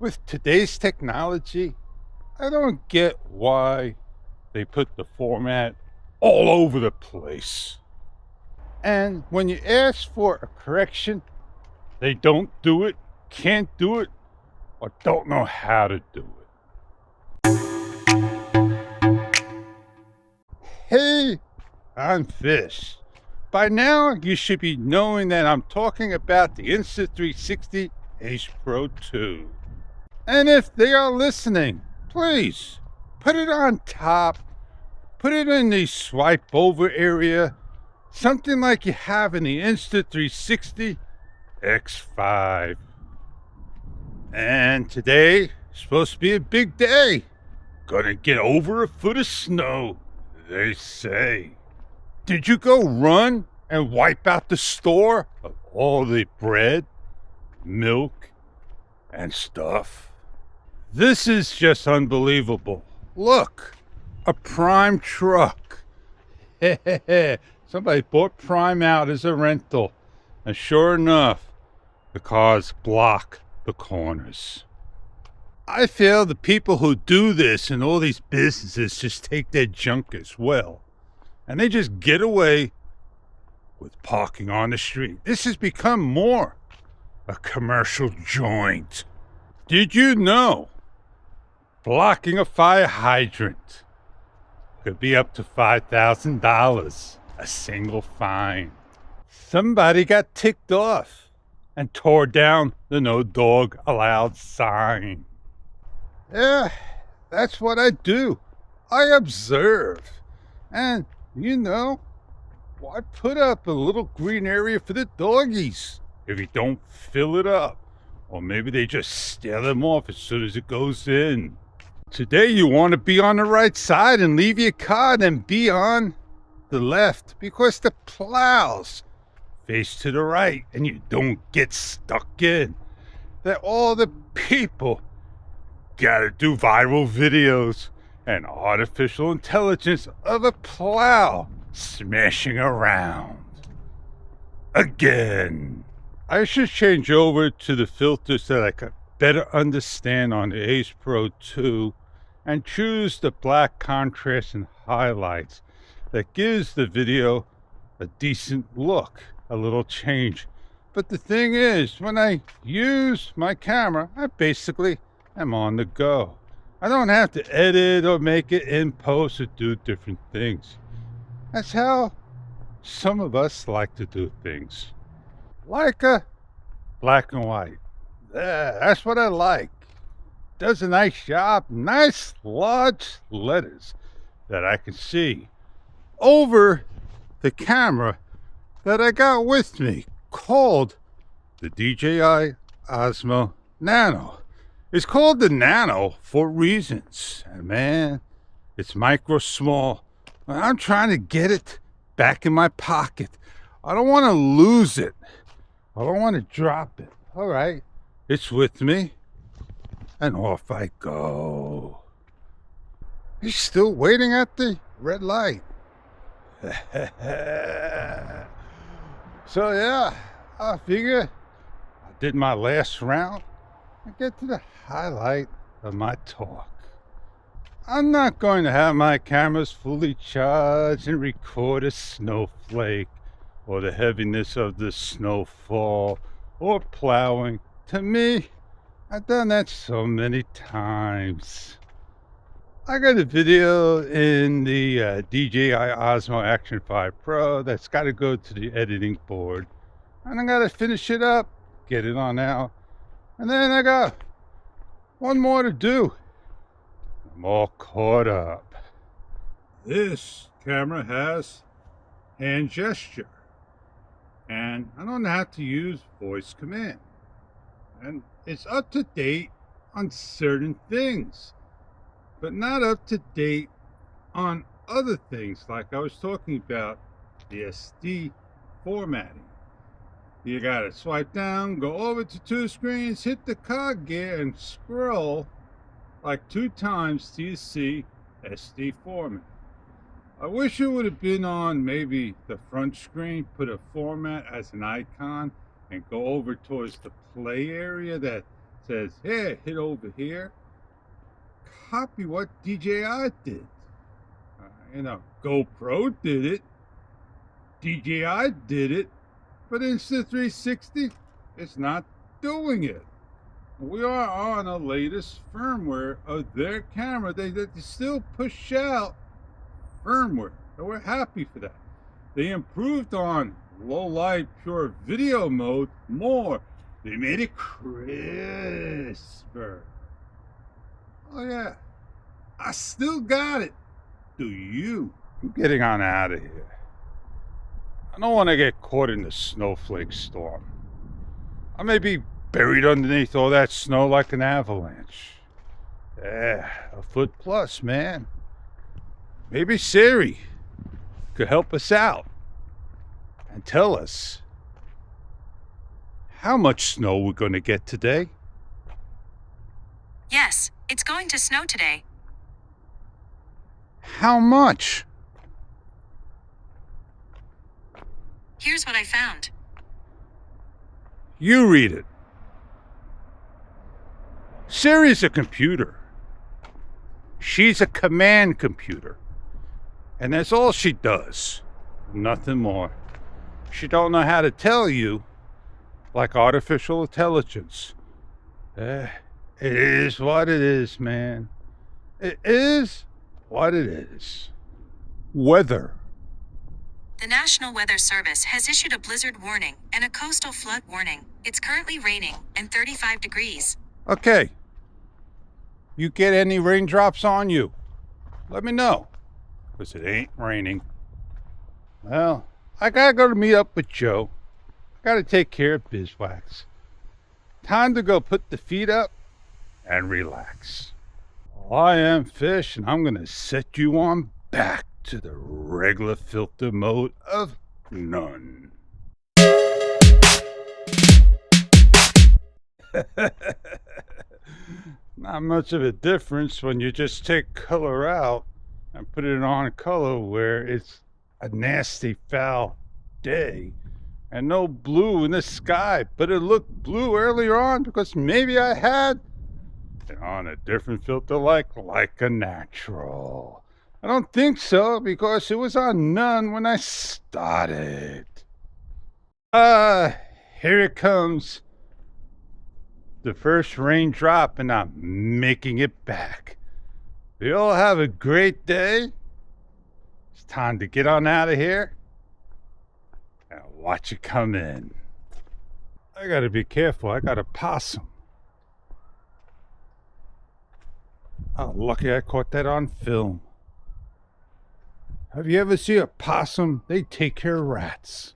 With today's technology, I don't get why they put the format all over the place. And when you ask for a correction, they don't do it, can't do it, or don't know how to do it. Hey, I'm Fish. By now, you should be knowing that I'm talking about the Insta360 Ace Pro 2. And if they are listening, please put it on top, put it in the swipe over area, something like you have in the Insta360 X5. And today is supposed to be a big day. Gonna get over a foot of snow, they say. Did you go run and wipe out the store of all the bread, milk, and stuff? This is just unbelievable. Look, a Prime truck. Somebody bought Prime out as a rental. And sure enough, the cars block the corners. I feel the people who do this in all these businesses just take their junk as well. And they just get away with parking on the street. This has become more a commercial joint. Did you know blocking a fire hydrant could be up to $5,000, a single fine? Somebody got ticked off and tore down the no dog allowed sign. Yeah, that's what I do. I observe. And, why put up a little green area for the doggies if you don't fill it up? Or maybe they just steal them off as soon as it goes in. Today you want to be on the right side and leave your car, then be on the left because the plows face to the right and you don't get stuck in. That all the people gotta do viral videos and artificial intelligence of a plow smashing around. Again. I should change over to the filters that I could better understand on the Ace Pro 2 and choose the black contrast and highlights that gives the video a decent look, a little change. But the thing is, when I use my camera, I basically am on the go. I don't have to edit or make it in post or do different things. That's how some of us like to do things. Like a black and white. Yeah, that's what I like. Does a nice job, nice large letters that I can see over the camera that I got with me, called the DJI Osmo Nano. It's called the Nano for reasons. And man, it's micro small. I'm trying to get it back in my pocket. I don't want to lose it. I don't want to drop it. All right, it's with me. And off I go. He's still waiting at the red light. So yeah, I figure I did my last round and get to the highlight of my talk. I'm not going to have my cameras fully charged and record a snowflake or the heaviness of the snowfall or plowing. To me, I've done that so many times. I got a video in the DJI Osmo Action 5 Pro that's got to go to the editing board. And I got to finish it up, get it on out. And then I got one more to do. I'm all caught up. This camera has hand gesture. And I don't have to use voice command. And it's up to date on certain things, but not up to date on other things, like I was talking about the SD formatting. You gotta swipe down, go over to two screens, hit the cog gear, and scroll like 2 times till you see SD format. I wish it would have been on maybe the front screen, put a format as an icon, and go over towards the play area that says, hey, hit over here. Copy what DJI did. GoPro did it. DJI did it. But Insta360 is not doing it. We are on the latest firmware of their camera. They still push out firmware. So we're happy for that. They improved on low light pure video mode more. They made it crisper. Oh yeah, I still got it. Do you? I'm getting on out of here. I don't want to get caught in the snowflake storm. I may be buried underneath all that snow like an avalanche. Yeah, a foot plus, man. Maybe Siri could help us out and tell us how much snow we're going to get today. Yes, it's going to snow today. How much? Here's what I found. You read it. Siri's a computer. She's a command computer. And that's all she does. Nothing more. She don't know how to tell you like artificial intelligence. It is what it is, man. It is what it is. Weather. The National Weather Service has issued a blizzard warning and a coastal flood warning. It's currently raining and 35 degrees. Okay. You get any raindrops on you? Let me know. Because it ain't raining. Well, I gotta go to meet up with Joe. I gotta take care of Bizwax. Time to go put the feet up and relax. Well, I am Fish, and I'm gonna set you on back to the regular filter mode of none. Not much of a difference when you just take color out and put it on color where it's a nasty foul day and no blue in the sky, but it looked blue earlier on because maybe I had it on a different filter like a natural. I don't think so because it was on none when I started. Here it comes. The first raindrop, and I'm making it back. You all have a great day. It's time to get on out of here and watch it come in. I gotta be careful. I got a possum. Oh, lucky I caught that on film. Have you ever seen a possum? They take care of rats.